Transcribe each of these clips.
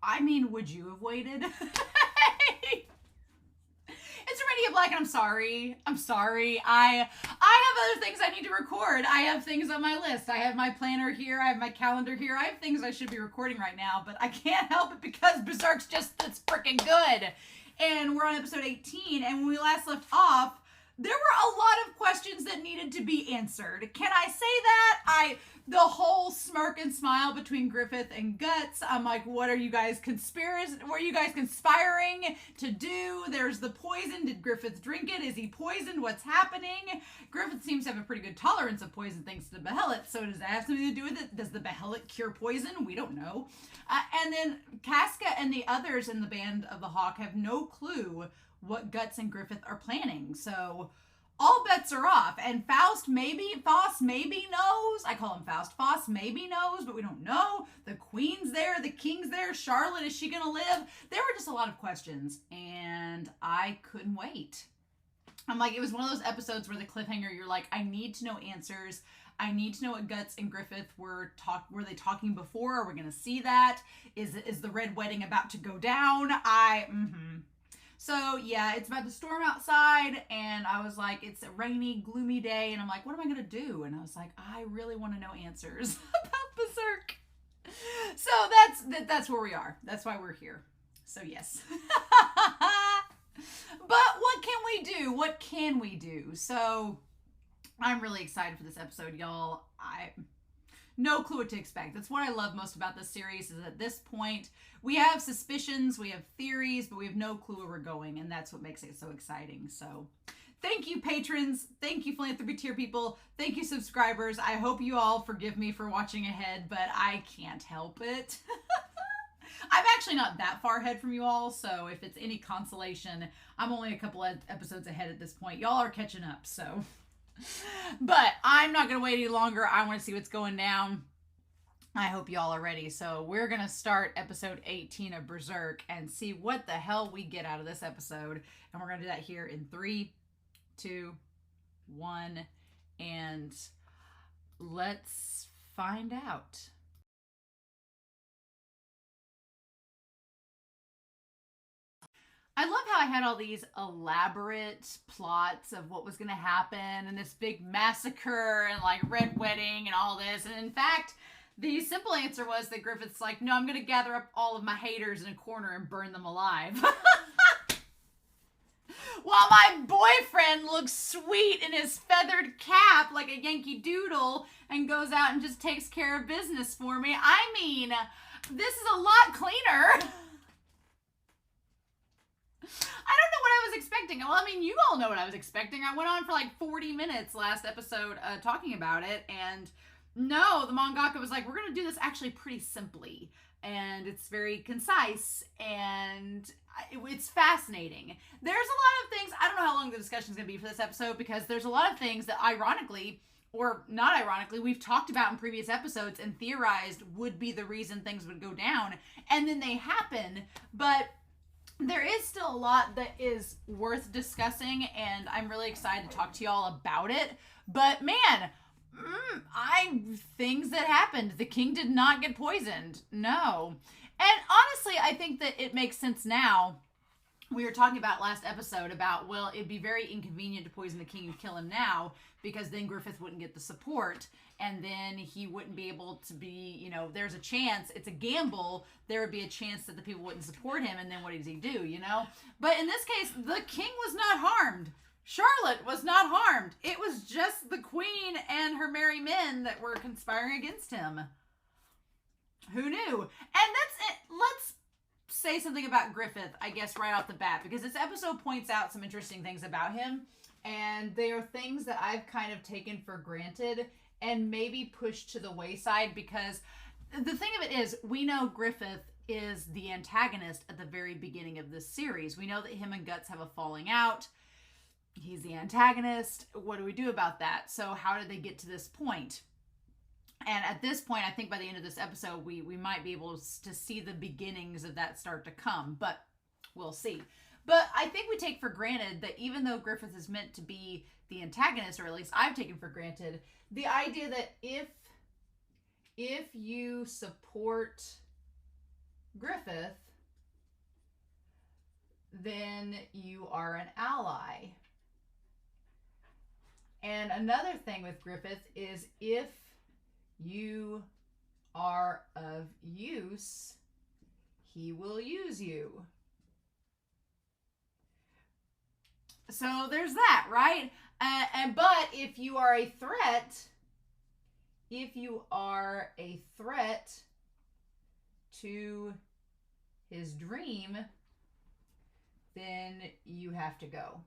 I mean, would you have waited? It's Romania Black, and I'm sorry. I have other things I need to record. I have things on my list. I have my planner here. I have my calendar here. I have things I should be recording right now, but I can't help it because Berserk's just, it's freaking good. And we're on episode 18, and when we last left off, there were a lot of questions that needed to be answered. Can I say that? The whole smirk and smile between Griffith and Guts, I'm like, what are you guys what are you guys conspiring to do? There's the poison. Did Griffith drink it? Is he poisoned? What's happening? Griffith seems to have a pretty good tolerance of poison thanks to the Behelit. So does that have something to do with it? Does the Behelit cure poison? We don't know. And then Casca and the others in the Band of the Hawk have no clue what Guts and Griffith are planning. So all bets are off. And Foss maybe knows. I call him Faust. Foss maybe knows, but we don't know. The Queen's there. The King's there. Charlotte, is she going to live? There were just a lot of questions, and I couldn't wait. I'm like, it was one of those episodes where the cliffhanger, you're like, I need to know answers. I need to know what Guts and Griffith were they talking before? Are we going to see that? Is the Red Wedding about to go down? So, yeah, it's about to storm outside, and I was like, it's a rainy, gloomy day, and I'm like, what am I going to do? And I was like, I really want to know answers about Berserk. So that's where we are. That's why we're here. So, yes. But what can we do? What can we do? So, I'm really excited for this episode, y'all. No clue what to expect. That's what I love most about this series, is at this point, we have suspicions, we have theories, but we have no clue where we're going, and that's what makes it so exciting. So, thank you, patrons. Thank you, philanthropy tier people. Thank you, subscribers. I hope you all forgive me for watching ahead, but I can't help it. I'm actually not that far ahead from you all, so if it's any consolation, I'm only a couple of episodes ahead at this point. Y'all are catching up, so... But I'm not going to wait any longer. I want to see what's going down. I hope y'all are ready. So we're going to start episode 18 of Berserk and see what the hell we get out of this episode. And we're going to do that here in 3, 2, 1, and let's find out. I love how I had all these elaborate plots of what was going to happen and this big massacre and like Red Wedding and all this. And in fact, the simple answer was that Griffith's like, no, I'm going to gather up all of my haters in a corner and burn them alive. While my boyfriend looks sweet in his feathered cap like a Yankee Doodle and goes out and just takes care of business for me. I mean, this is a lot cleaner. I don't know what I was expecting. Well, I mean, you all know what I was expecting. I went on for like 40 minutes last episode talking about it. And no, the mangaka was like, we're going to do this actually pretty simply. And it's very concise. And it's fascinating. There's a lot of things. I don't know how long the discussion is going to be for this episode, because there's a lot of things that ironically, or not ironically, we've talked about in previous episodes and theorized would be the reason things would go down. And then they happen. But there is still a lot that is worth discussing, and I'm really excited to talk to y'all about it. But man, things that happened. The king did not get poisoned. No. And honestly, I think that it makes sense now. We were talking about last episode about, well, it'd be very inconvenient to poison the king and kill him now, because then Griffith wouldn't get the support, and then he wouldn't be able to be, you know, there's a chance, it's a gamble, there would be a chance that the people wouldn't support him, and then what does he do, you know? But in this case, the king was not harmed. Charlotte was not harmed. It was just the queen and her merry men that were conspiring against him. Who knew? And that's it. Let's say something about Griffith, I guess, right off the bat, because this episode points out some interesting things about him, and they are things that I've kind of taken for granted and maybe pushed to the wayside, because the thing of it is, we know Griffith is the antagonist at the very beginning of this series. We know that him and Guts have a falling out. He's the antagonist. What do we do about that? So how did they get to this point? And at this point, I think by the end of this episode, we might be able to see the beginnings of that start to come, but we'll see. But I think we take for granted that even though Griffith is meant to be the antagonist, or at least I've taken for granted, the idea that if you support Griffith, then you are an ally. And another thing with Griffith is if you are of use, he will use you. So there's that, right? But if you are a threat, to his dream, then you have to go.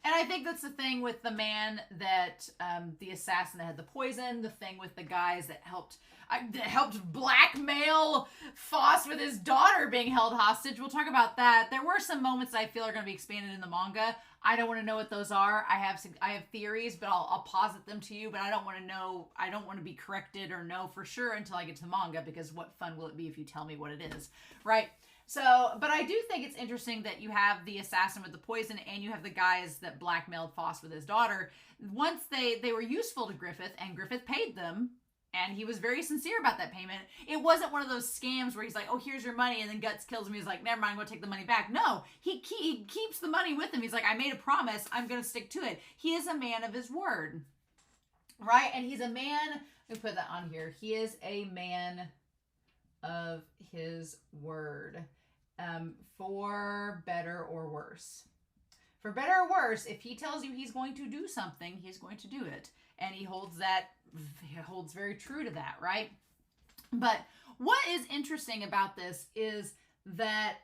And I think that's the thing with the man that, the assassin that had the poison, the thing with the guys that helped blackmail Foss with his daughter being held hostage. We'll talk about that. There were some moments that I feel are going to be expanded in the manga. I don't want to know what those are. I have theories, but I'll posit them to you, but I don't want to know. I don't want to be corrected or know for sure until I get to the manga, because what fun will it be if you tell me what it is, right? So, but I do think it's interesting that you have the assassin with the poison and you have the guys that blackmailed Foss with his daughter. Once they were useful to Griffith, and Griffith paid them, and he was very sincere about that payment. It wasn't one of those scams where he's like, oh, here's your money, and then Guts kills him. He's like, never mind, I'm going to take the money back. No, he keeps the money with him. He's like, I made a promise. I'm going to stick to it. He is a man of his word, right? And he's a man, let me put that on here. He is a man of his word, for better or worse. For better or worse, if he tells you he's going to do something, he's going to do it. And he holds very true to that, right? But what is interesting about this is that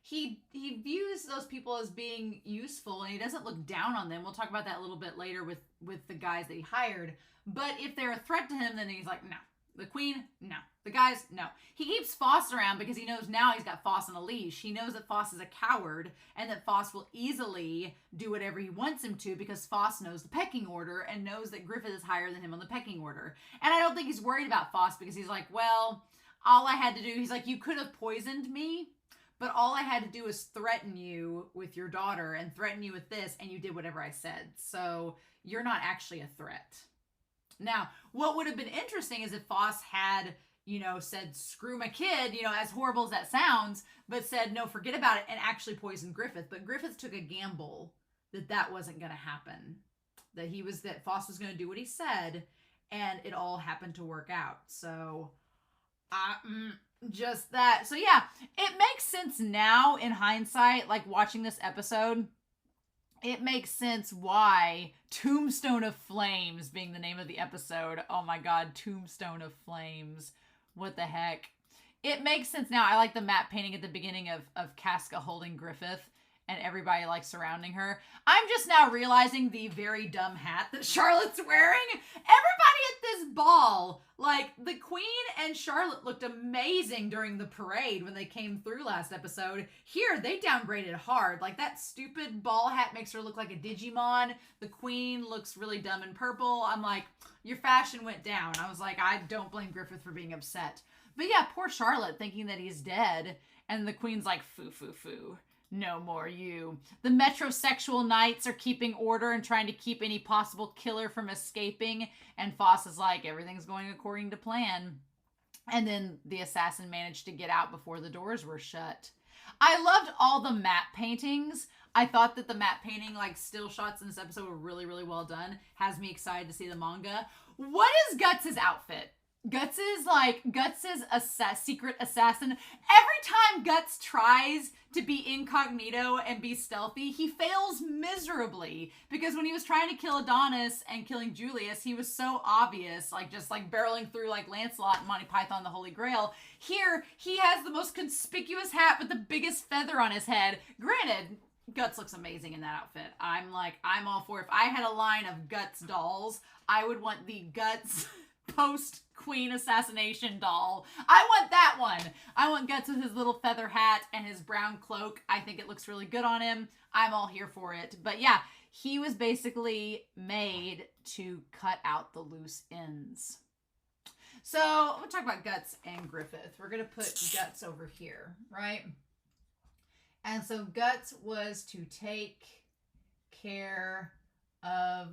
he views those people as being useful, and he doesn't look down on them. We'll talk about that a little bit later with the guys that he hired. But if they're a threat to him, then he's like, no. The queen, no. The guys, no. He keeps Foss around because he knows now he's got Foss on a leash. He knows that Foss is a coward and that Foss will easily do whatever he wants him to because Foss knows the pecking order and knows that Griffith is higher than him on the pecking order. And I don't think he's worried about Foss because he's like, well, all I had to do, he's like, you could have poisoned me, but all I had to do was threaten you with your daughter and threaten you with this, and you did whatever I said. So you're not actually a threat. Now, what would have been interesting is if Foss had, said, screw my kid, as horrible as that sounds, but said, no, forget about it, and actually poisoned Griffith. But Griffith took a gamble that wasn't going to happen. That Foss was going to do what he said, and it all happened to work out. So, just that. So, yeah, it makes sense now in hindsight, like watching this episode. It makes sense why Tombstone of Flames being the name of the episode. Oh my God, Tombstone of Flames. What the heck? It makes sense now. I like the map painting at the beginning of Casca holding Griffith and everybody like surrounding her. I'm just now realizing the very dumb hat that Charlotte's wearing. Everybody at this ball, like the Queen and Charlotte looked amazing during the parade when they came through last episode. Here, they downgraded hard. Like that stupid ball hat makes her look like a Digimon. The Queen looks really dumb in purple. I'm like, your fashion went down. I was like, I don't blame Griffith for being upset. But yeah, poor Charlotte thinking that he's dead. And the Queen's like, foo, foo, foo. No more you. The metrosexual knights are keeping order and trying to keep any possible killer from escaping. And Foss is like, everything's going according to plan. And then the assassin managed to get out before the doors were shut. I loved all the map paintings. I thought that the map painting, like still shots in this episode were really, really well done. Has me excited to see the manga. What is Guts' outfit? Guts is a secret assassin. Every time Guts tries to be incognito and be stealthy, he fails miserably. Because when he was trying to kill Adonis and killing Julius, he was so obvious, like just like barreling through like Lancelot and Monty Python the Holy Grail. Here, he has the most conspicuous hat with the biggest feather on his head. Granted, Guts looks amazing in that outfit. I'm all for it. If I had a line of Guts dolls, I would want the Guts post-Queen assassination doll. I want that one. I want Guts with his little feather hat and his brown cloak. I think it looks really good on him. I'm all here for it. But yeah, he was basically made to cut out the loose ends. So we'll talk about Guts and Griffith. We're going to put Guts over here, right? And so Guts was to take care of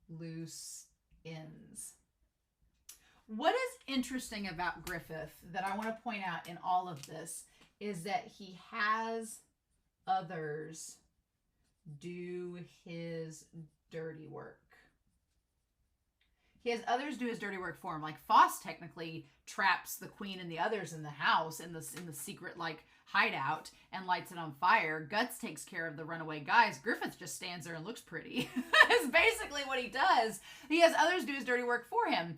loose ends. What is interesting about Griffith that I want to point out in all of this is that he has others do his dirty work. He has others do his dirty work for him. Like Foss technically traps the queen and the others in the house in the secret like hideout and lights it on fire. Guts takes care of the runaway guys. Griffith just stands there and looks pretty. It's basically what he does. He has others do his dirty work for him,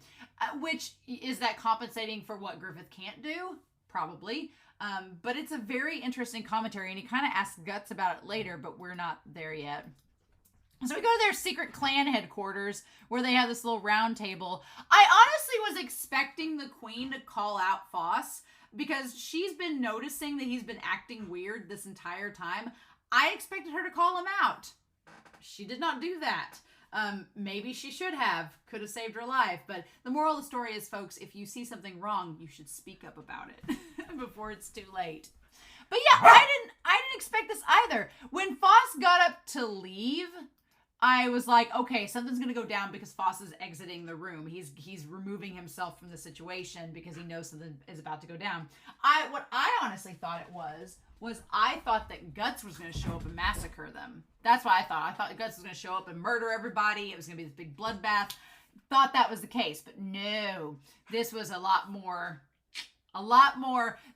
which is that compensating for what Griffith can't do? Probably. But it's a very interesting commentary, and he kind of asks Guts about it later, but we're not there yet. So we go to their secret clan headquarters where they have this little round table. I honestly was expecting the queen to call out Foss because she's been noticing that he's been acting weird this entire time. I expected her to call him out. She did not do that. Maybe she should have. Could have saved her life. But the moral of the story is, folks, if you see something wrong, you should speak up about it before it's too late. But yeah, I didn't expect this either. When Foss got up to leave, I was like, okay, something's going to go down because Foss is exiting the room. He's removing himself from the situation because he knows something is about to go down. What I honestly thought it was I thought that Guts was going to show up and massacre them. That's what I thought. I thought Guts was going to show up and murder everybody. It was going to be this big bloodbath. Thought that was the case, but no. This was a lot more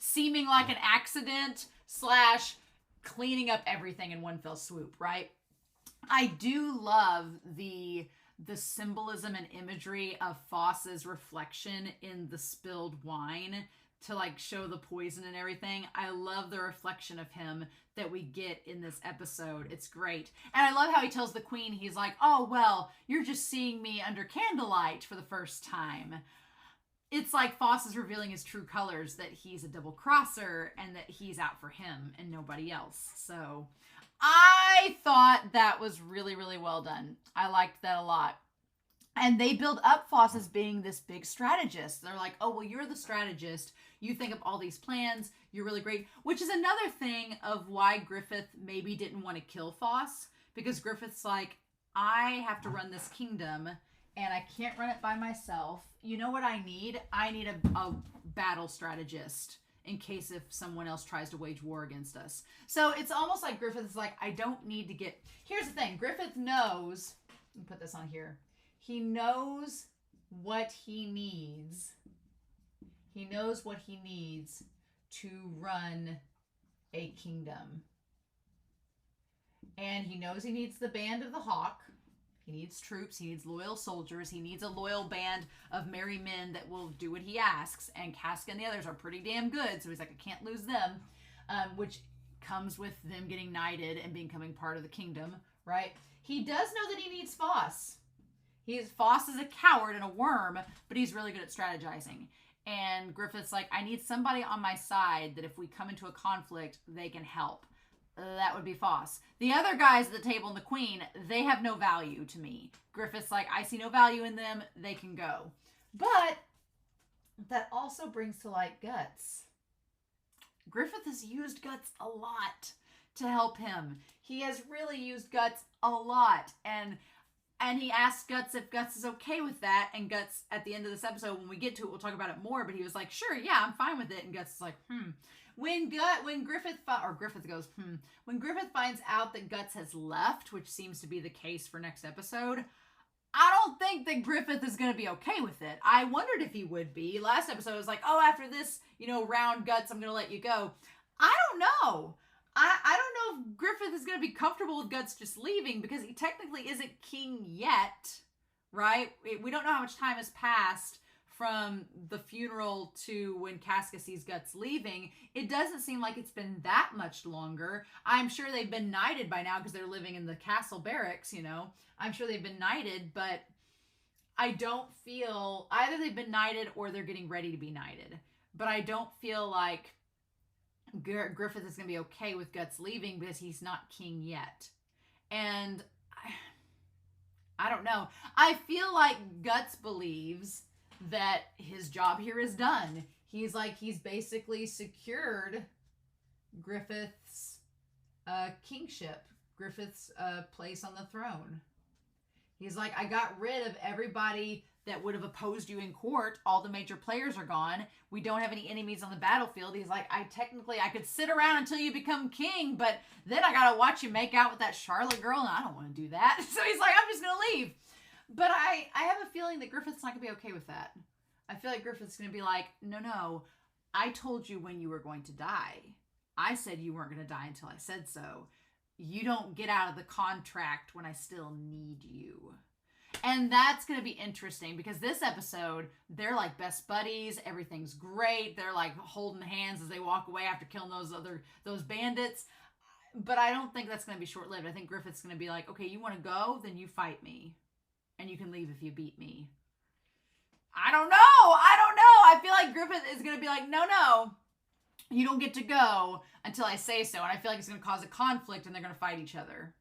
seeming like an accident / cleaning up everything in one fell swoop, right? I do love the symbolism and imagery of Foss's reflection in the spilled wine to like show the poison and everything. I love the reflection of him that we get in this episode. It's great. And I love how he tells the queen, he's like, oh, well, you're just seeing me under candlelight for the first time. It's like Foss is revealing his true colors, that he's a double crosser and that he's out for him and nobody else. So I thought that was really, really well done. I liked that a lot. And they build up Foss as being this big strategist. They're like, oh, well, you're the strategist. You think of all these plans. You're really great. Which is another thing of why Griffith maybe didn't want to kill Foss. Because Griffith's like, I have to run this kingdom and I can't run it by myself. You know what I need? I need a battle strategist in case if someone else tries to wage war against us. So it's almost like Griffith is like, I don't need to get... Here's the thing. Griffith knows... Let me put this on here. He knows what he needs. He knows what he needs to run a kingdom. And he knows he needs the band of the Hawk. He needs troops. He needs loyal soldiers. He needs a loyal band of merry men that will do what he asks. And Casca and the others are pretty damn good. So he's like, I can't lose them. Which comes with them getting knighted and becoming part of the kingdom, right? He does know that he needs Foss. Foss is a coward and a worm, but he's really good at strategizing. And Griffith's like, I need somebody on my side that if we come into a conflict, they can help. That would be Foss. The other guys at the table and the queen, they have no value to me. Griffith's like, I see no value in them. They can go. But that also brings to light Guts. Griffith has used Guts a lot to help him. He has really used Guts a lot. And he asks Guts if Guts is okay with that. And Guts, at the end of this episode, when we get to it, we'll talk about it more. But he was like, sure, yeah, I'm fine with it. And Guts is like, When Griffith finds out that Guts has left, which seems to be the case for next episode, I don't think that Griffith is going to be okay with it. I wondered if he would be. Last episode was like, oh, after this, round Guts, I'm going to let you go. I don't know. I don't know if Griffith is going to be comfortable with Guts just leaving because he technically isn't king yet, right? We don't know how much time has passed from the funeral to when Casca sees Guts leaving. It doesn't seem like it's been that much longer. I'm sure they've been knighted by now because they're living in the castle barracks, I'm sure they've been knighted, but I don't feel... Either they've been knighted or they're getting ready to be knighted. But I don't feel like Griffith is going to be okay with Guts leaving because he's not king yet. And I don't know. I feel like Guts believes that his job here is done. He's basically secured Griffith's kingship, Griffith's place on the throne. He's like, I got rid of everybody that would have opposed you in court. All the major players are gone. We don't have any enemies on the battlefield. He's like, I could sit around until you become king, but then I gotta watch you make out with that Charlotte girl, and I don't want to do that. So he's like, I'm just gonna leave. But I have a feeling that Griffith's not gonna be okay with that. I feel like Griffith's gonna be like, no, I told you when you were going to die. I said you weren't gonna die until I said so. You don't get out of the contract when I still need you. And that's going to be interesting because this episode, they're like best buddies. Everything's great. They're like holding hands as they walk away after killing those bandits. But I don't think that's going to be short-lived. I think Griffith's going to be like, okay, you want to go? Then you fight me. And you can leave if you beat me. I don't know. I feel like Griffith is going to be like, no. You don't get to go until I say so. And I feel like it's going to cause a conflict and they're going to fight each other.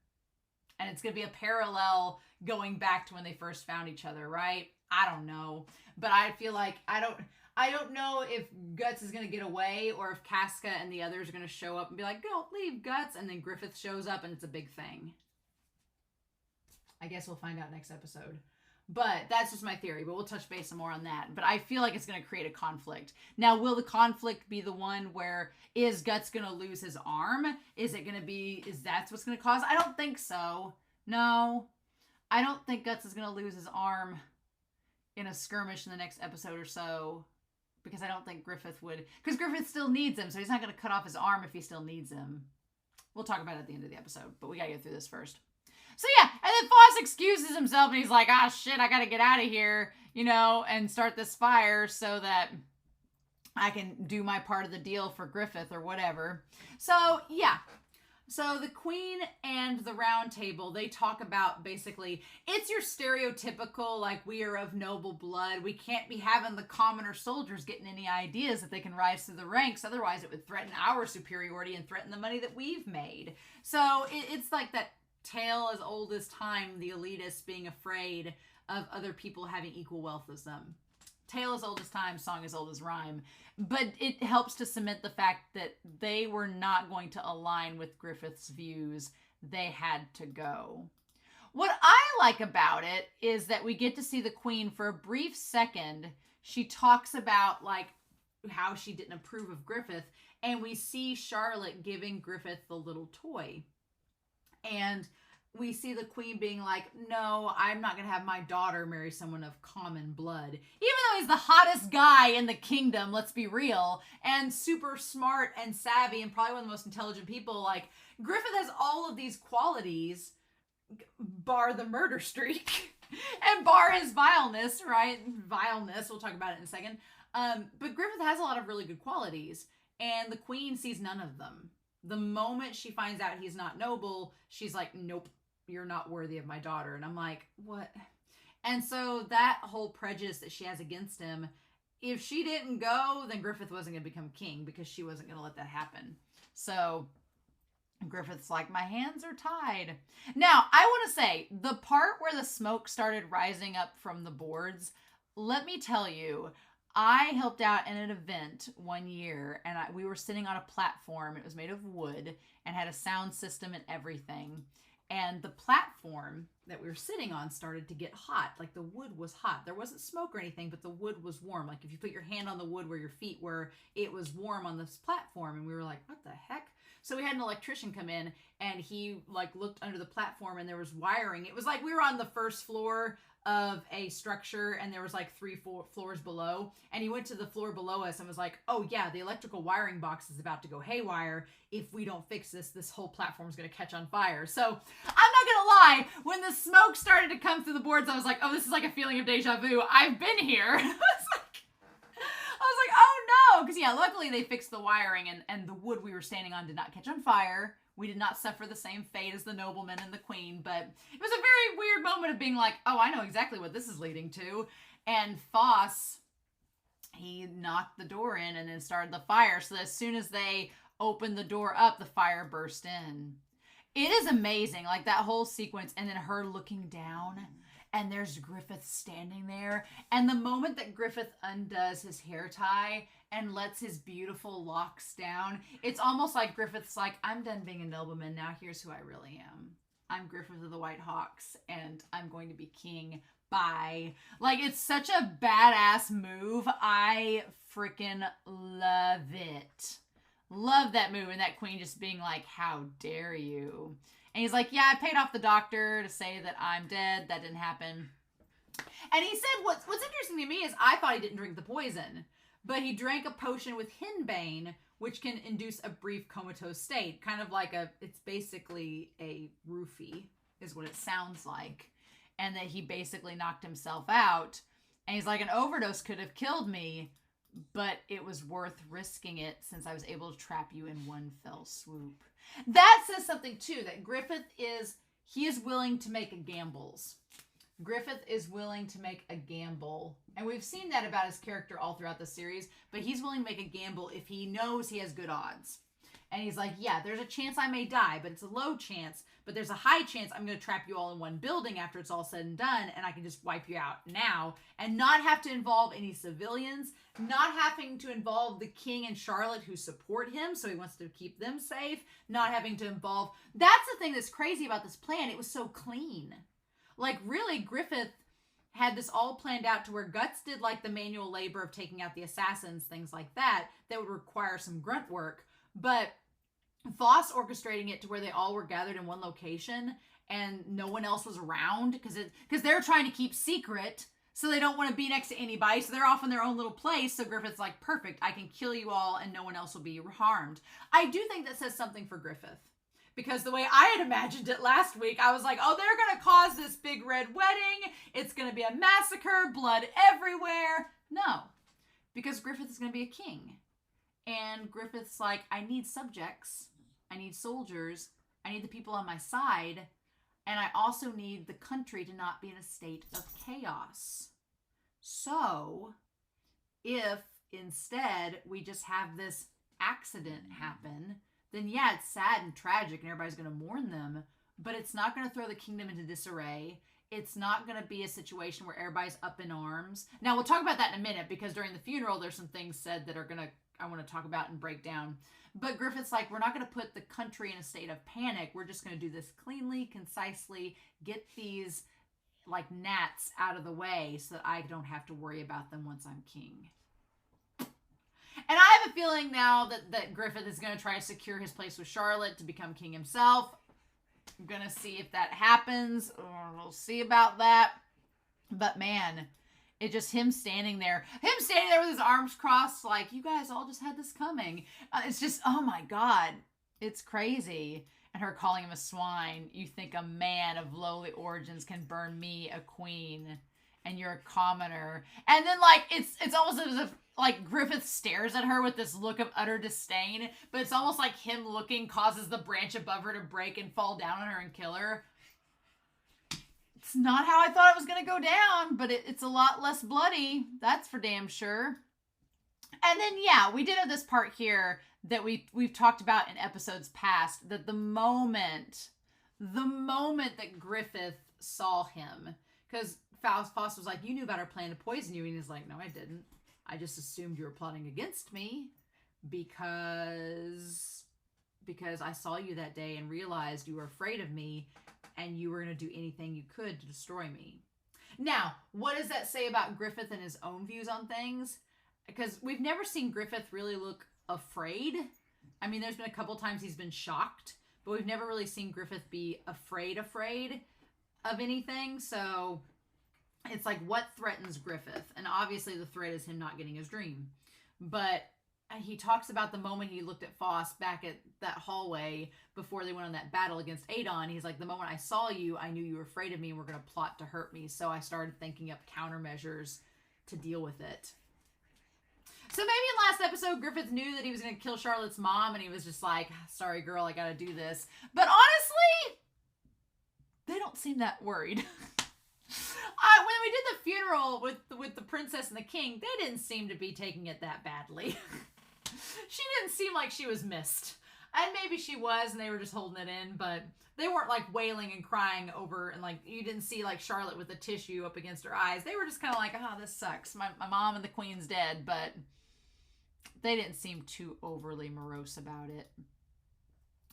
And it's going to be a parallel going back to when they first found each other, right? I don't know. But I feel like I don't know if Guts is going to get away or if Casca and the others are going to show up and be like, don't leave, Guts. And then Griffith shows up and it's a big thing. I guess we'll find out next episode. But that's just my theory. But we'll touch base some more on that. But I feel like it's going to create a conflict. Now, will the conflict be the one where is Guts going to lose his arm? Is that what's going to cause? I don't think so. No. I don't think Guts is going to lose his arm in a skirmish in the next episode or so. Because I don't think Griffith would. Because Griffith still needs him. So he's not going to cut off his arm if he still needs him. We'll talk about it at the end of the episode. But we got to get through this first. So yeah, and then Foss excuses himself and he's like, shit, I gotta get out of here, and start this fire so that I can do my part of the deal for Griffith or whatever. So yeah, so the Queen and the Round Table, they talk about basically, it's your stereotypical, like, we are of noble blood. We can't be having the commoner soldiers getting any ideas that they can rise through the ranks. Otherwise it would threaten our superiority and threaten the money that we've made. So it's like that tale as old as time, the elitists being afraid of other people having equal wealth as them. Tale as old as time, song as old as rhyme. But it helps to cement the fact that they were not going to align with Griffith's views. They had to go. What I like about it is that we get to see the Queen for a brief second. She talks about like how she didn't approve of Griffith, and we see Charlotte giving Griffith the little toy. And we see the Queen being like, no, I'm not going to have my daughter marry someone of common blood. Even though he's the hottest guy in the kingdom, let's be real, and super smart and savvy and probably one of the most intelligent people, like, Griffith has all of these qualities, bar the murder streak, and bar his vileness, right? Vileness, we'll talk about it in a second. But Griffith has a lot of really good qualities, and the Queen sees none of them. The moment she finds out he's not noble, she's like, nope, you're not worthy of my daughter. And I'm like, what? And so that whole prejudice that she has against him, if she didn't go, then Griffith wasn't going to become king because she wasn't going to let that happen. So Griffith's like, my hands are tied. Now, I want to say, the part where the smoke started rising up from the boards, let me tell you, I helped out in an event one year, and we were sitting on a platform. It was made of wood and had a sound system and everything. And the platform that we were sitting on started to get hot. Like, the wood was hot. There wasn't smoke or anything, but the wood was warm. Like, if you put your hand on the wood where your feet were, it was warm on this platform. And we were like, what the heck? So we had an electrician come in, and he, like, looked under the platform, and there was wiring. It was like we were on the first floor of a structure, and there was like 3 floors below, and he went to the floor below us and was like, oh yeah, the electrical wiring box is about to go haywire. If we don't fix this whole platform is going to catch on fire. So I'm not gonna lie, when the smoke started to come through the boards, I was like, oh, this is like a feeling of deja vu. I've been here. I was like, oh no, because yeah, luckily they fixed the wiring, and the wood we were standing on did not catch on fire. We did not suffer the same fate as the nobleman and the Queen, but it was a very weird moment of being like, oh, I know exactly what this is leading to. And Foss, he knocked the door in and then started the fire. So as soon as they opened the door up, the fire burst in. It is amazing, like that whole sequence, and then her looking down, and there's Griffith standing there. And the moment that Griffith undoes his hair tie and lets his beautiful locks down, it's almost like Griffith's like, I'm done being a nobleman. Now here's who I really am. I'm Griffith of the White Hawks, and I'm going to be king Bye. Like, it's such a badass move. I freaking love it. Love that move. And that queen just being like, how dare you? And he's like, yeah, I paid off the doctor to say that I'm dead. That didn't happen. And he said, what's interesting to me is I thought he didn't drink the poison, but he drank a potion with henbane, which can induce a brief comatose state. Kind of like it's basically a roofie, is what it sounds like. And that he basically knocked himself out. And he's like, an overdose could have killed me, but it was worth risking it since I was able to trap you in one fell swoop. That says something too, that Griffith is willing to make gambles. Griffith is willing to make a gamble. And we've seen that about his character all throughout the series, but he's willing to make a gamble if he knows he has good odds. And he's like, yeah, there's a chance I may die, but it's a low chance. But there's a high chance I'm going to trap you all in one building after it's all said and done, and I can just wipe you out now and not have to involve any civilians, not having to involve the king and Charlotte who support him, so he wants to keep them safe, not having to involve... That's the thing that's crazy about this plan. It was so clean. Like, really, Griffith had this all planned out to where Guts did, like, the manual labor of taking out the assassins, things like that would require some grunt work. But Voss orchestrating it to where they all were gathered in one location and no one else was around because they're trying to keep secret, so they don't want to be next to anybody, so they're off in their own little place. So Griffith's like, perfect, I can kill you all and no one else will be harmed. I do think that says something for Griffith, because the way I had imagined it last week, I was like, oh, they're going to cause this big red wedding, it's going to be a massacre, blood everywhere. No, because Griffith is going to be a king. And Griffith's like, I need subjects, I need soldiers, I need the people on my side, and I also need the country to not be in a state of chaos. So, if instead we just have this accident happen, then yeah, it's sad and tragic and everybody's going to mourn them, but it's not going to throw the kingdom into disarray. It's not going to be a situation where everybody's up in arms. Now, we'll talk about that in a minute, because during the funeral, there's some things said that I want to talk about and break down. But Griffith's like, we're not going to put the country in a state of panic. We're just going to do this cleanly, concisely, get these like gnats out of the way so that I don't have to worry about them once I'm king. And I have a feeling now that Griffith is going to try to secure his place with Charlotte to become king himself. I'm going to see if that happens. We'll see about that. But man, it just him standing there with his arms crossed, like, you guys all just had this coming. It's just, oh my God, it's crazy. And her calling him a swine. You think a man of lowly origins can burn me, a queen, and you're a commoner. And then like, it's almost as if like Griffith stares at her with this look of utter disdain, but it's almost like him looking causes the branch above her to break and fall down on her and kill her. It's not how I thought it was going to go down, but it's a lot less bloody. That's for damn sure. And then, yeah, we did have this part here that we've talked about in episodes past, that the moment that Griffith saw him, because Faust was like, you knew about our plan to poison you. And he's like, no, I didn't. I just assumed you were plotting against me because I saw you that day and realized you were afraid of me and you were going to do anything you could to destroy me. Now, what does that say about Griffith and his own views on things? Because we've never seen Griffith really look afraid. I mean, there's been a couple times he's been shocked, but we've never really seen Griffith be afraid of anything. So it's like, what threatens Griffith? And obviously the threat is him not getting his dream. But he talks about the moment he looked at Faust back at that hallway before they went on that battle against Adon. He's like, the moment I saw you, I knew you were afraid of me and were going to plot to hurt me. So I started thinking up countermeasures to deal with it. So maybe in last episode, Griffith knew that he was going to kill Charlotte's mom, and he was just like, sorry, girl, I got to do this. But honestly, they don't seem that worried. When we did the funeral with the princess and the king, they didn't seem to be taking it that badly. She didn't seem like she was missed. And maybe she was, and they were just holding it in, but they weren't like wailing and crying over, and like you didn't see like Charlotte with the tissue up against her eyes. They were just kind of like, oh, this sucks. My mom and the queen's dead, but they didn't seem too overly morose about it.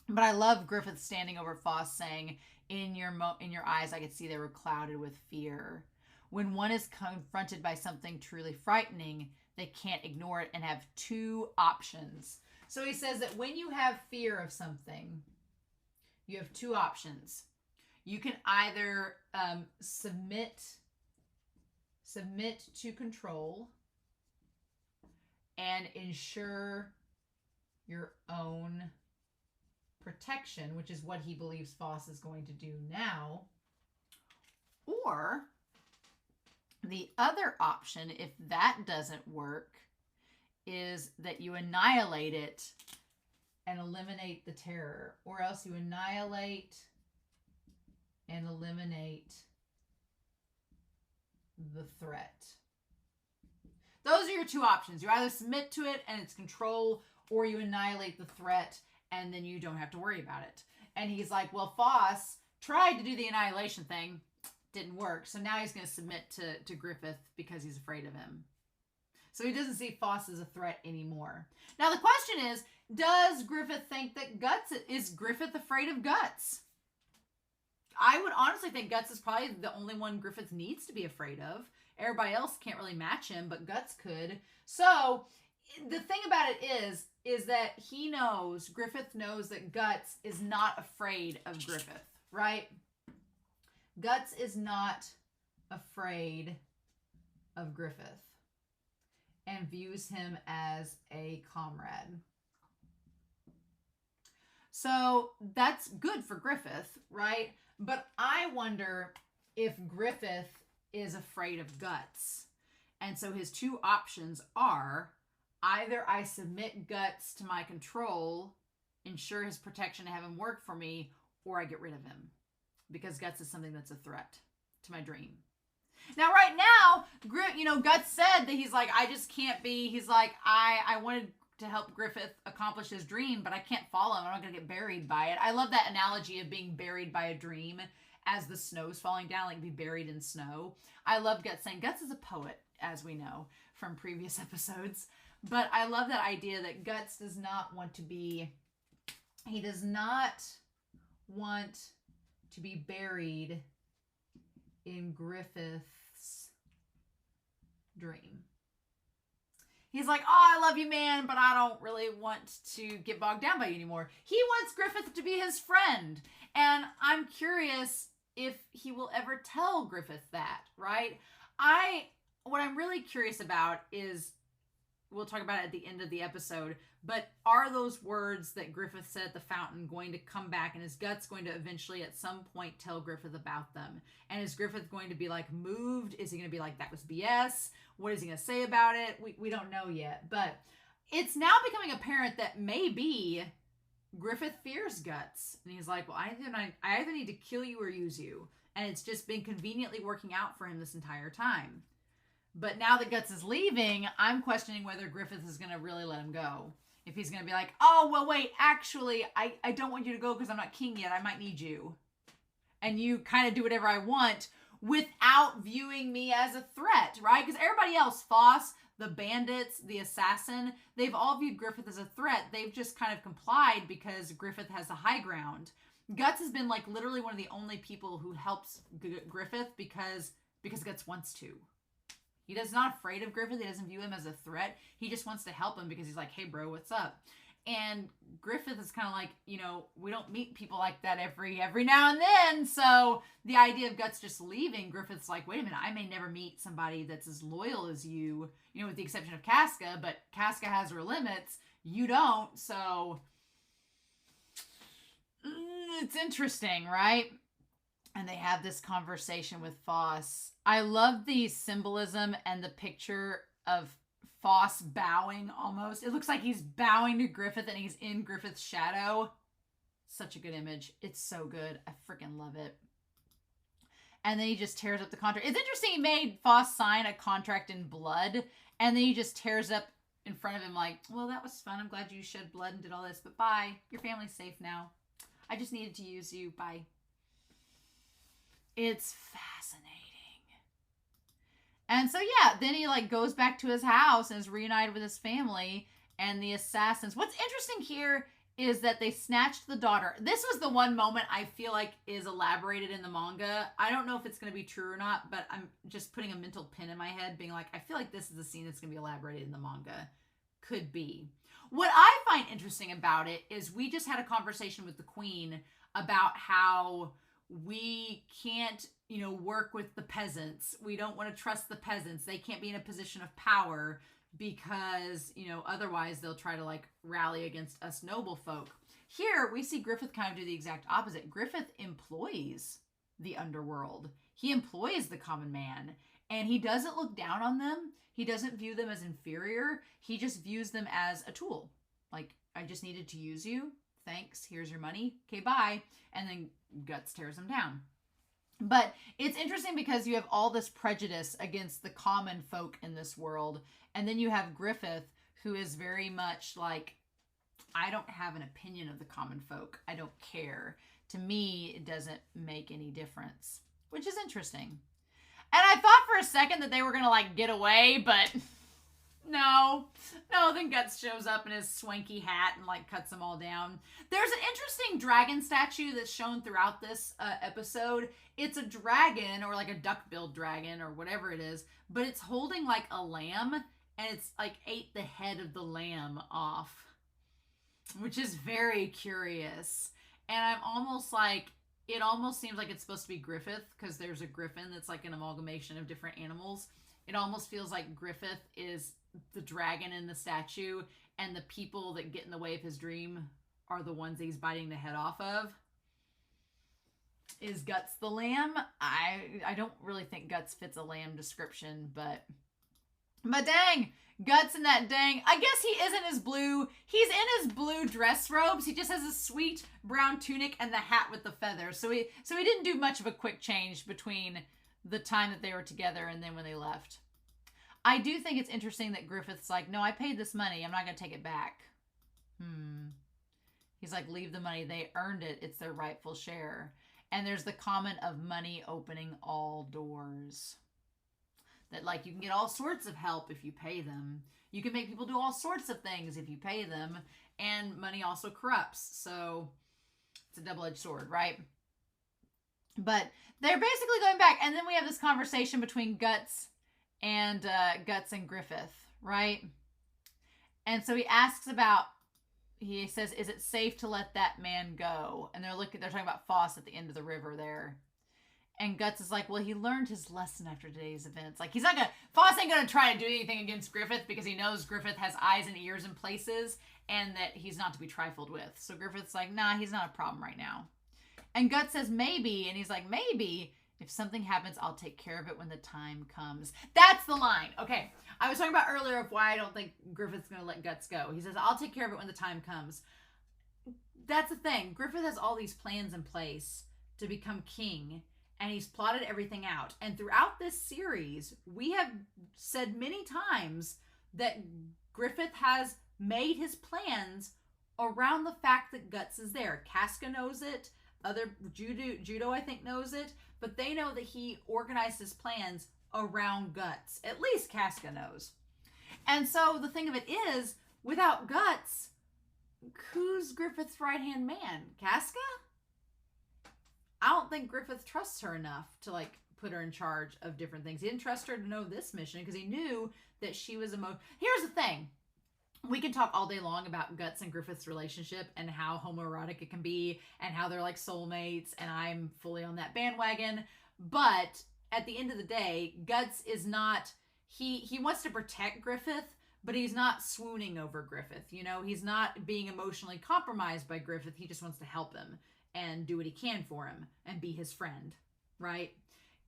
But I love Griffith standing over Faust saying, in your eyes, I could see they were clouded with fear. When one is confronted by something truly frightening, they can't ignore it and have two options. So he says that when you have fear of something, you have two options. You can either submit to control and ensure your own protection, which is what he believes Foss is going to do now. Or the other option, if that doesn't work, is that you annihilate it and eliminate the terror. Or else you annihilate and eliminate the threat. Those are your two options. You either submit to it and its control, or you annihilate the threat and then you don't have to worry about it. And he's like, well, Foss tried to do the annihilation thing. Didn't work. So now he's going to submit to Griffith because he's afraid of him. So he doesn't see Foss as a threat anymore. Now the question is, does Griffith think that is Griffith afraid of Guts? I would honestly think Guts is probably the only one Griffith needs to be afraid of. Everybody else can't really match him, but Guts could. So the thing about it is that Griffith knows that Guts is not afraid of Griffith, right? Guts is not afraid of Griffith and views him as a comrade. So that's good for Griffith, right? But I wonder if Griffith is afraid of Guts. And so his two options are either I submit Guts to my control, ensure his protection to have him work for me, or I get rid of him. Because Guts is something that's a threat to my dream. Now, right now, Guts said that he's like, I just can't be, he's like, I wanted to help Griffith accomplish his dream, but I can't follow him. I'm not going to get buried by it. I love that analogy of being buried by a dream as the snow's falling down, like be buried in snow. I love Guts saying, Guts is a poet, as we know from previous episodes. But I love that idea that Guts does not want to be, he does not want to be buried in Griffith's dream. He's like, oh, I love you, man, but I don't really want to get bogged down by you anymore. He wants Griffith to be his friend. And I'm curious if he will ever tell Griffith that, right? What I'm really curious about is, we'll talk about it at the end of the episode, but are those words that Griffith said at the fountain going to come back, and is Guts going to eventually at some point tell Griffith about them? And is Griffith going to be like moved? Is he going to be like, that was BS? What is he going to say about it? We don't know yet, but it's now becoming apparent that maybe Griffith fears Guts. And he's like, well, I either need to kill you or use you. And it's just been conveniently working out for him this entire time. But now that Guts is leaving, I'm questioning whether Griffith is going to really let him go. If he's going to be like, oh, well, wait, actually, I don't want you to go because I'm not king yet. I might need you. And you kind of do whatever I want without viewing me as a threat, right? Because everybody else, Foss, the bandits, the assassin, they've all viewed Griffith as a threat. They've just kind of complied because Griffith has the high ground. Guts has been like literally one of the only people who helps Griffith because Guts wants to. He's not afraid of Griffith. He doesn't view him as a threat. He just wants to help him because he's like, hey, bro, what's up? And Griffith is kind of like, we don't meet people like that every now and then. So the idea of Guts just leaving, Griffith's like, wait a minute, I may never meet somebody that's as loyal as you, with the exception of Casca, but Casca has her limits. You don't. So it's interesting, right? And they have this conversation with Foss. I love the symbolism and the picture of Foss bowing almost. It looks like he's bowing to Griffith and he's in Griffith's shadow. Such a good image. It's so good. I freaking love it. And then he just tears up the contract. It's interesting he made Foss sign a contract in blood, and then he just tears up in front of him like, well, that was fun. I'm glad you shed blood and did all this, but bye. Your family's safe now. I just needed to use you. Bye. It's fascinating. And so, yeah, then he goes back to his house and is reunited with his family and the assassins. What's interesting here is that they snatched the daughter. This was the one moment I feel like is elaborated in the manga. I don't know if it's going to be true or not, but I'm just putting a mental pin in my head being like, I feel like this is a scene that's going to be elaborated in the manga. Could be. What I find interesting about it is we just had a conversation with the queen about how we can't, work with the peasants. We don't want to trust the peasants. They can't be in a position of power because, otherwise they'll try to like rally against us noble folk. Here we see Griffith kind of do the exact opposite. Griffith employs the underworld. He employs the common man, and he doesn't look down on them. He doesn't view them as inferior. He just views them as a tool. Like, I just needed to use you. Thanks. Here's your money. Okay, bye. And then Guts tears him down. But it's interesting because you have all this prejudice against the common folk in this world. And then you have Griffith, who is very much like, I don't have an opinion of the common folk. I don't care. To me, it doesn't make any difference, which is interesting. And I thought for a second that they were going to like get away, but no, then Guts shows up in his swanky hat and like cuts them all down. There's an interesting dragon statue that's shown throughout this episode. It's a dragon, or like a duck-billed dragon or whatever it is, but it's holding like a lamb, and it's like ate the head of the lamb off, which is very curious. And I'm almost like, it almost seems like it's supposed to be Griffith, because there's a griffin that's like an amalgamation of different animals. It almost feels like Griffith is the dragon in the statue, and the people that get in the way of his dream are the ones that he's biting the head off of. Is Guts the lamb? I don't really think Guts fits a lamb description, but dang, Guts in that dang, I guess he isn't his blue. He's in his blue dress robes. He just has a sweet brown tunic and the hat with the feathers. So he didn't do much of a quick change between the time that they were together and then when they left. I do think it's interesting that Griffith's like, no, I paid this money. I'm not going to take it back. He's like, leave the money. They earned it. It's their rightful share. And there's the comment of money opening all doors. That like, you can get all sorts of help if you pay them. You can make people do all sorts of things if you pay them. And money also corrupts. So it's a double-edged sword, right? But they're basically going back. And then we have this conversation between Guts and Griffith, right? And so he asks about, he says, is it safe to let that man go? And they're talking about Foss at the end of the river there. And Guts is like, well, he learned his lesson after today's events. Like, Foss ain't gonna try to do anything against Griffith, because he knows Griffith has eyes and ears in places, and that he's not to be trifled with. So Griffith's like, nah, he's not a problem right now. And Guts says, maybe. And he's like, maybe. If something happens, I'll take care of it when the time comes. That's the line. Okay. I was talking about earlier of why I don't think Griffith's going to let Guts go. He says, I'll take care of it when the time comes. That's the thing. Griffith has all these plans in place to become king, and he's plotted everything out. And throughout this series, we have said many times that Griffith has made his plans around the fact that Guts is there. Casca knows it. Other Judo, I think, knows it. But they know that he organized his plans around Guts. At least Casca knows. And so the thing of it is, without Guts, who's Griffith's right-hand man? Casca? I don't think Griffith trusts her enough to, like, put her in charge of different things. He didn't trust her to know this mission because he knew that she was Here's the thing. We can talk all day long about Guts and Griffith's relationship and how homoerotic it can be and how they're like soulmates, and I'm fully on that bandwagon. But at the end of the day, Guts is not, he wants to protect Griffith, but he's not swooning over Griffith. He's not being emotionally compromised by Griffith. He just wants to help him and do what he can for him and be his friend, right?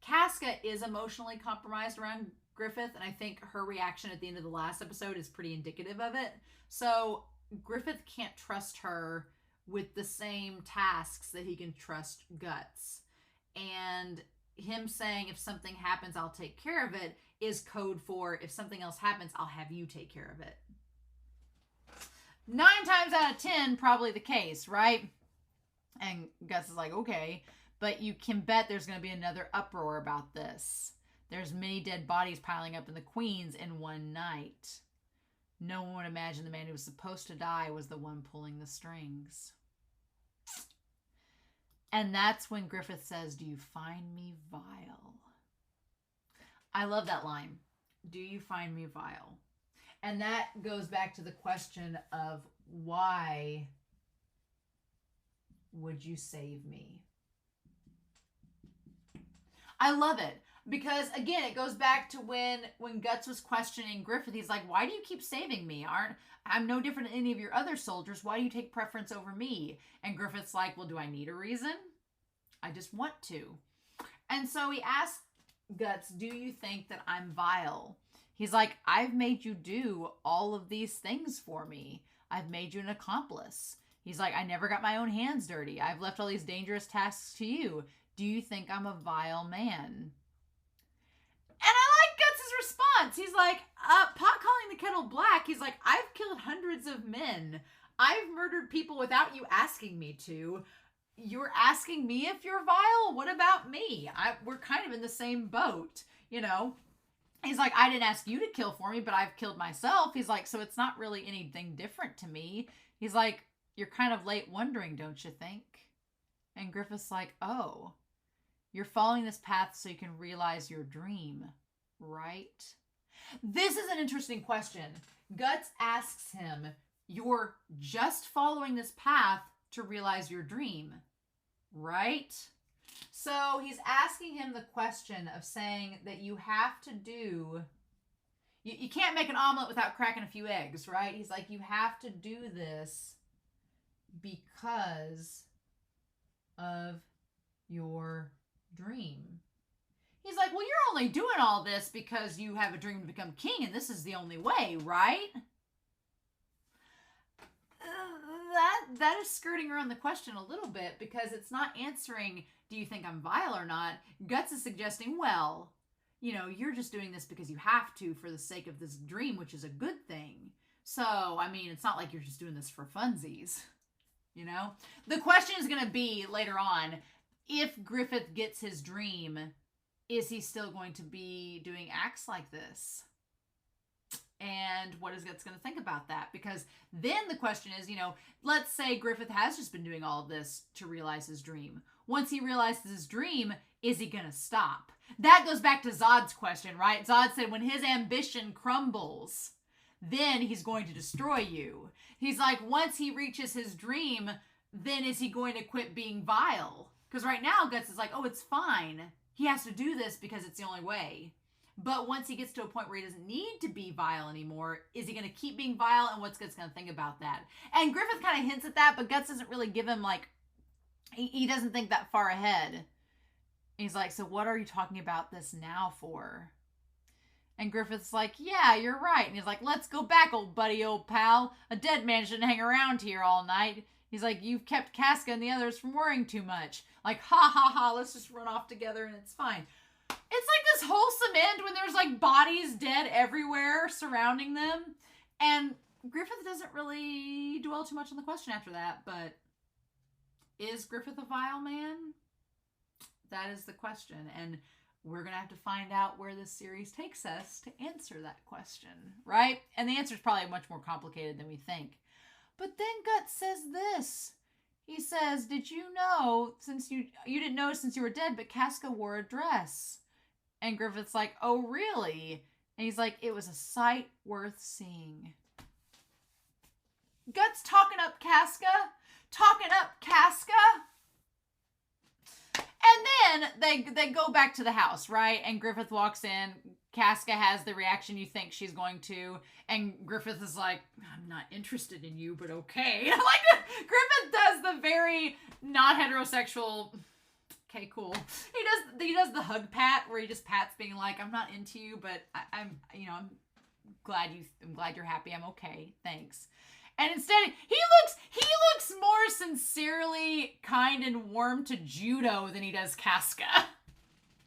Casca is emotionally compromised around Griffith, and I think her reaction at the end of the last episode is pretty indicative of it. So Griffith can't trust her with the same tasks that he can trust Guts. And him saying, if something happens, I'll take care of it, is code for, if something else happens, I'll have you take care of it. 9 times out of 10, probably the case, right? And Gus is like, okay, but you can bet there's going to be another uproar about this. There's many dead bodies piling up in the Queens in one night. No one would imagine the man who was supposed to die was the one pulling the strings. And that's when Griffith says, do you find me vile? I love that line. Do you find me vile? And that goes back to the question of why would you save me? I love it. Because, again, it goes back to when Guts was questioning Griffith. He's like, why do you keep saving me? I'm no different than any of your other soldiers. Why do you take preference over me? And Griffith's like, well, do I need a reason? I just want to. And so he asks Guts, do you think that I'm vile? He's like, I've made you do all of these things for me. I've made you an accomplice. He's like, I never got my own hands dirty. I've left all these dangerous tasks to you. Do you think I'm a vile man? And I like Guts' response. He's like, pot calling the kettle black. He's like, I've killed hundreds of men. I've murdered people without you asking me to. You're asking me if you're vile? What about me? We're kind of in the same boat, you know? He's like, I didn't ask you to kill for me, but I've killed myself. He's like, so it's not really anything different to me. He's like, you're kind of late wondering, don't you think? And Griffith's like, oh, you're following this path so you can realize your dream, right? This is an interesting question. Guts asks him, you're just following this path to realize your dream, right? So he's asking him the question of saying that you have to do, you can't make an omelet without cracking a few eggs, right? He's like, you have to do this because of your dream. He's like, well, you're only doing all this because you have a dream to become king, and this is the only way, right? That is skirting around the question a little bit, because it's not answering, do you think I'm vile or not? Guts is suggesting, well, you know, you're just doing this because you have to for the sake of this dream, which is a good thing. So, I mean, it's not like you're just doing this for funsies, you know? The question is going to be later on, if Griffith gets his dream, is he still going to be doing acts like this? And what is Guts going to think about that? Because then the question is, you know, let's say Griffith has just been doing all of this to realize his dream. Once he realizes his dream, is he going to stop? That goes back to Zod's question, right? Zod said when his ambition crumbles, then he's going to destroy you. He's like, once he reaches his dream, then is he going to quit being vile? Because right now, Guts is like, oh, it's fine. He has to do this because it's the only way. But once he gets to a point where he doesn't need to be vile anymore, is he going to keep being vile? And what's Guts going to think about that? And Griffith kind of hints at that, but Guts doesn't really give him, like, he doesn't think that far ahead. He's like, so what are you talking about this now for? And Griffith's like, yeah, you're right. And he's like, let's go back, old buddy, old pal. A dead man shouldn't hang around here all night. He's like, you've kept Casca and the others from worrying too much. Like, ha, ha, ha, let's just run off together and it's fine. It's like this wholesome end when there's like bodies dead everywhere surrounding them. And Griffith doesn't really dwell too much on the question after that, but is Griffith a vile man? That is the question. And we're going to have to find out where this series takes us to answer that question, right? And the answer is probably much more complicated than we think. But then Guts says this. He says, did you know, since you didn't know since you were dead, but Casca wore a dress? And Griffith's like, oh, really? And he's like, it was a sight worth seeing. Guts talking up Casca. Talking up Casca. And then they go back to the house, right? And Griffith walks in. Casca has the reaction you think she's going to. And Griffith is like, I'm not interested in you, but okay. Like, Griffith does the very not heterosexual... Okay, cool. He does the hug pat where he just pats being like, I'm not into you, but I'm glad you're happy. I'm okay. Thanks. And instead he looks more sincerely kind and warm to Judo than he does Casca.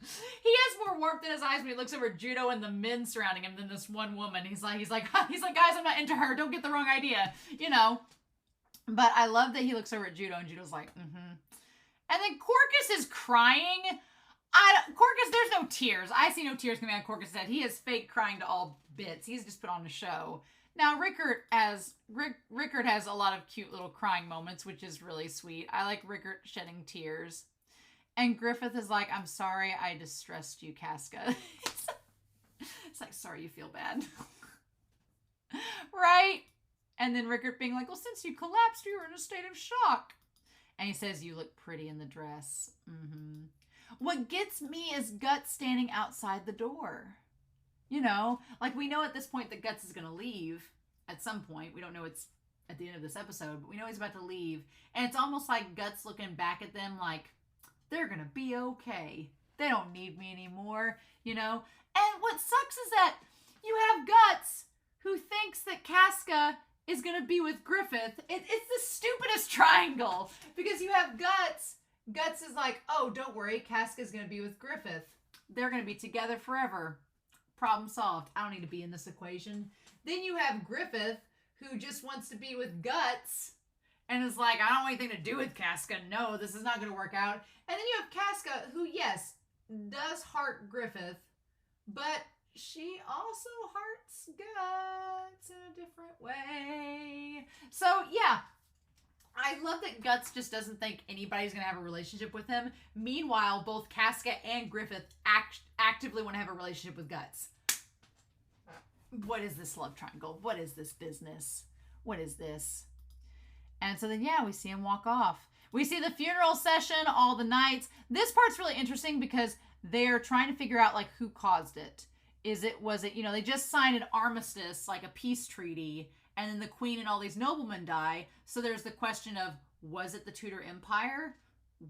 He has more warmth in his eyes when he looks over Judo and the men surrounding him than this one woman. He's like, guys, I'm not into her. Don't get the wrong idea, you know. But I love that he looks over at Judo and Judo's like, mm-hmm. And then Corcus is crying. Corcus, there's no tears. I see no tears coming out of Corcus' head. He is fake crying to all bits. He's just put on a show. Now, Rickard has a lot of cute little crying moments, which is really sweet. I like Rickard shedding tears. And Griffith is like, I'm sorry I distressed you, Casca. It's like, sorry you feel bad. Right? And then Rickard being like, well, since you collapsed, you were in a state of shock. And he says, you look pretty in the dress. Mm-hmm. What gets me is Guts standing outside the door. You know, like we know at this point that Guts is going to leave at some point. We don't know it's at the end of this episode, but we know he's about to leave. And it's almost like Guts looking back at them like, they're going to be okay. They don't need me anymore, you know? And what sucks is that you have Guts who thinks that Casca is going to be with Griffith. It's the stupidest triangle because you have Guts. Guts is like, oh, don't worry. Casca's going to be with Griffith. They're going to be together forever. Problem solved. I don't need to be in this equation. Then you have Griffith, who just wants to be with Guts, and is like, I don't want anything to do with Casca. No, this is not going to work out. And then you have Casca, who, yes, does heart Griffith, but she also hearts Guts in a different way. So, yeah. I love that Guts just doesn't think anybody's going to have a relationship with him. Meanwhile, both Casca and Griffith actively want to have a relationship with Guts. What is this love triangle? What is this business? What is this? And so then, yeah, we see him walk off. We see the funeral session, all the knights. This part's really interesting because they're trying to figure out, like, who caused it. Was it, you know, they just signed an armistice, like a peace treaty, and then the queen and all these noblemen die. So there's the question of, was it the Tudor Empire?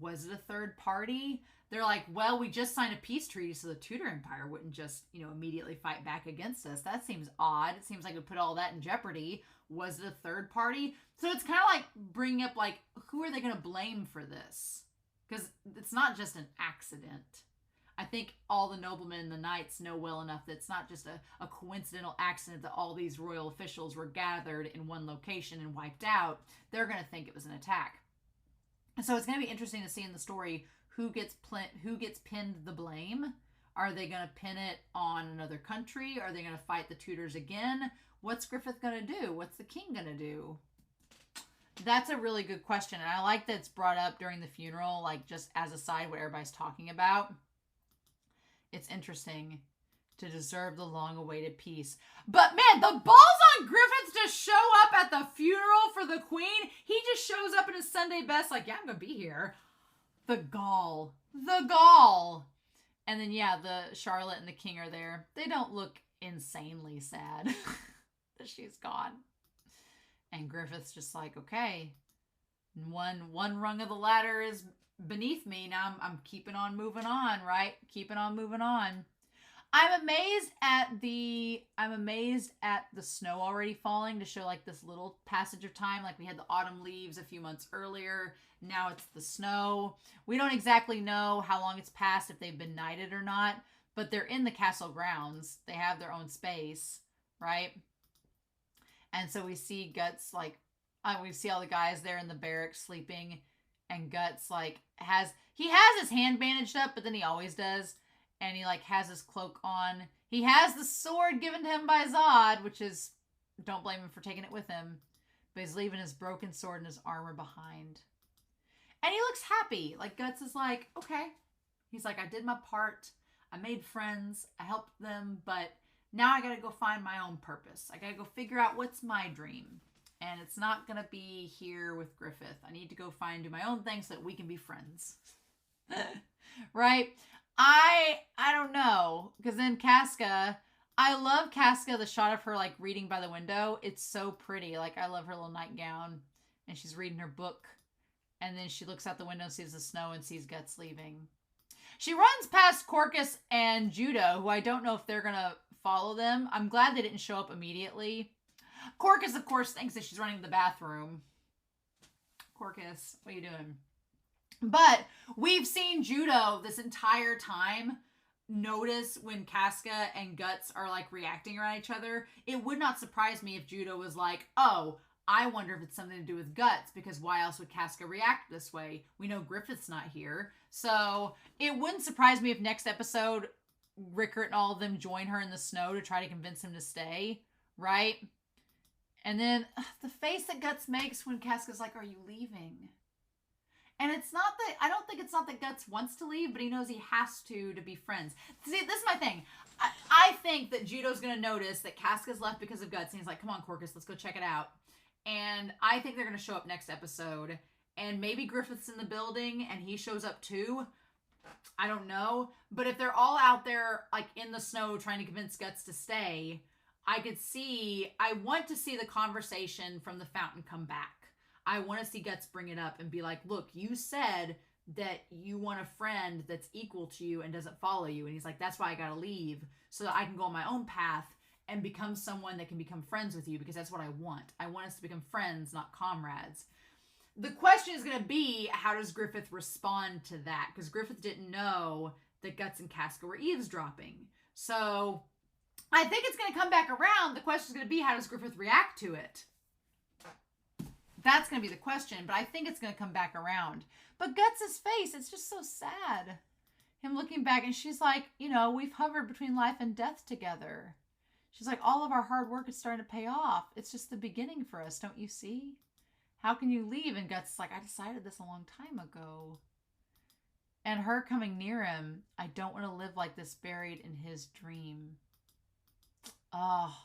Was it a third party? They're like, well, we just signed a peace treaty, so the Tudor Empire wouldn't just, you know, immediately fight back against us. That seems odd. It seems like it would put all that in jeopardy. Was it a third party? So it's kind of like bringing up, like, who are they going to blame for this? Because it's not just an accident. I think all the noblemen and the knights know well enough that it's not just a coincidental accident that all these royal officials were gathered in one location and wiped out. They're going to think it was an attack. So it's going to be interesting to see in the story who gets pinned the blame. Are they going to pin it on another country? Are they going to fight the Tudors again? What's Griffith going to do? What's the king going to do? That's a really good question. And I like that it's brought up during the funeral, like just as a side what everybody's talking about. It's interesting to deserve the long-awaited peace. But man, the balls on Griffith to show up at the funeral for the queen. He just shows up in his Sunday best like, yeah, I'm going to be here. The gall. The gall. And then, yeah, the Charlotte and the king are there. They don't look insanely sad that she's gone. And Griffith's just like, okay, one rung of the ladder is beneath me. Now I'm keeping on moving on, right? Keeping on moving on. I'm amazed at the snow already falling to show like this little passage of time. Like we had the autumn leaves a few months earlier. Now it's the snow. We don't exactly know how long it's passed, if they've been knighted or not, but they're in the castle grounds. They have their own space, right? And so we see Guts like, we see all the guys there in the barracks sleeping, and Guts like has his hand bandaged up, but then he always does. And he like has his cloak on. He has the sword given to him by Zod, which is, don't blame him for taking it with him. But he's leaving his broken sword and his armor behind. And he looks happy. Like Guts is like, okay. He's like, I did my part. I made friends. I helped them. But now I got to go find my own purpose. I got to go figure out what's my dream. And it's not going to be here with Griffith. I need to go do my own thing so that we can be friends. Right? I don't know. Because then Casca, I love Casca, the shot of her like reading by the window. It's so pretty. Like I love her little nightgown. And she's reading her book. And then she looks out the window and sees the snow and sees Guts leaving. She runs past Corcus and Judo, who I don't know if they're going to follow them. I'm glad they didn't show up immediately. Corcus, of course, thinks that she's running to the bathroom. Corcus, what are you doing? But we've seen Judo this entire time notice when Casca and Guts are like reacting around each other. It would not surprise me if Judo was like, oh, I wonder if it's something to do with Guts, because why else would Casca react this way? We know Griffith's not here. So it wouldn't surprise me if next episode Rickert and all of them join her in the snow to try to convince him to stay, right? And then the face that Guts makes when Casca's like, are you leaving? And it's not that, I don't think it's not that Guts wants to leave, but he knows he has to be friends. See, this is my thing. I think that Judo's going to notice that Casca's left because of Guts. And he's like, come on, Corcus, let's go check it out. And I think they're going to show up next episode. And maybe Griffith's in the building and he shows up too. I don't know. But if they're all out there, like in the snow, trying to convince Guts to stay, I want to see the conversation from the fountain come back. I want to see Guts bring it up and be like, look, you said that you want a friend that's equal to you and doesn't follow you. And he's like, that's why I got to leave so that I can go on my own path and become someone that can become friends with you, because that's what I want. I want us to become friends, not comrades. The question is going to be, how does Griffith respond to that? Because Griffith didn't know that Guts and Casca were eavesdropping. So I think it's going to come back around. The question is going to be, how does Griffith react to it? That's going to be the question, but I think it's going to come back around. But Guts' face, it's just so sad. Him looking back, and she's like, you know, we've hovered between life and death together. She's like, all of our hard work is starting to pay off. It's just the beginning for us, don't you see? How can you leave? And Guts is like, I decided this a long time ago. And her coming near him, I don't want to live like this buried in his dream. Oh.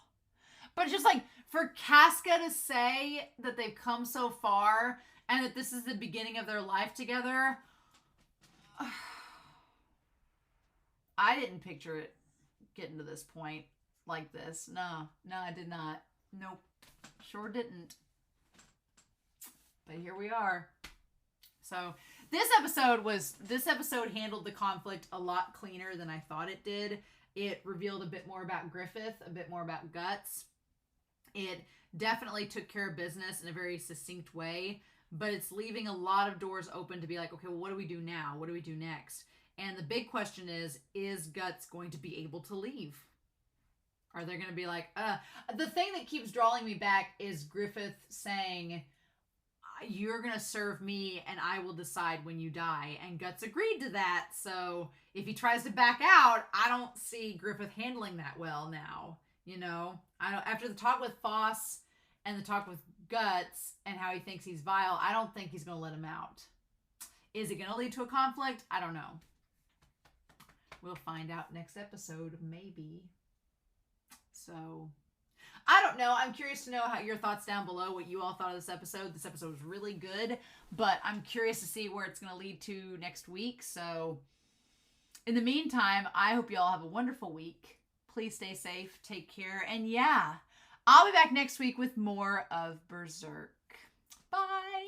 But just like for Casca to say that they've come so far and that this is the beginning of their life together, I didn't picture it getting to this point like this. No, I did not. Nope, sure didn't. But here we are. So this episode handled the conflict a lot cleaner than I thought it did. It revealed a bit more about Griffith, a bit more about Guts. It definitely took care of business in a very succinct way, but it's leaving a lot of doors open to be like, okay, well, what do we do now? What do we do next? And the big question is Guts going to be able to leave? Are they going to be like, the thing that keeps drawing me back is Griffith saying, you're going to serve me and I will decide when you die. And Guts agreed to that. So if he tries to back out, I don't see Griffith handling that well now. You know, after the talk with Foss and the talk with Guts and how he thinks he's vile, I don't think he's going to let him out. Is it going to lead to a conflict? I don't know. We'll find out next episode, maybe. So, I don't know. I'm curious to know your thoughts down below, what you all thought of this episode. This episode was really good, but I'm curious to see where it's going to lead to next week. So, in the meantime, I hope you all have a wonderful week. Please stay safe, take care, and yeah, I'll be back next week with more of Berserk. Bye!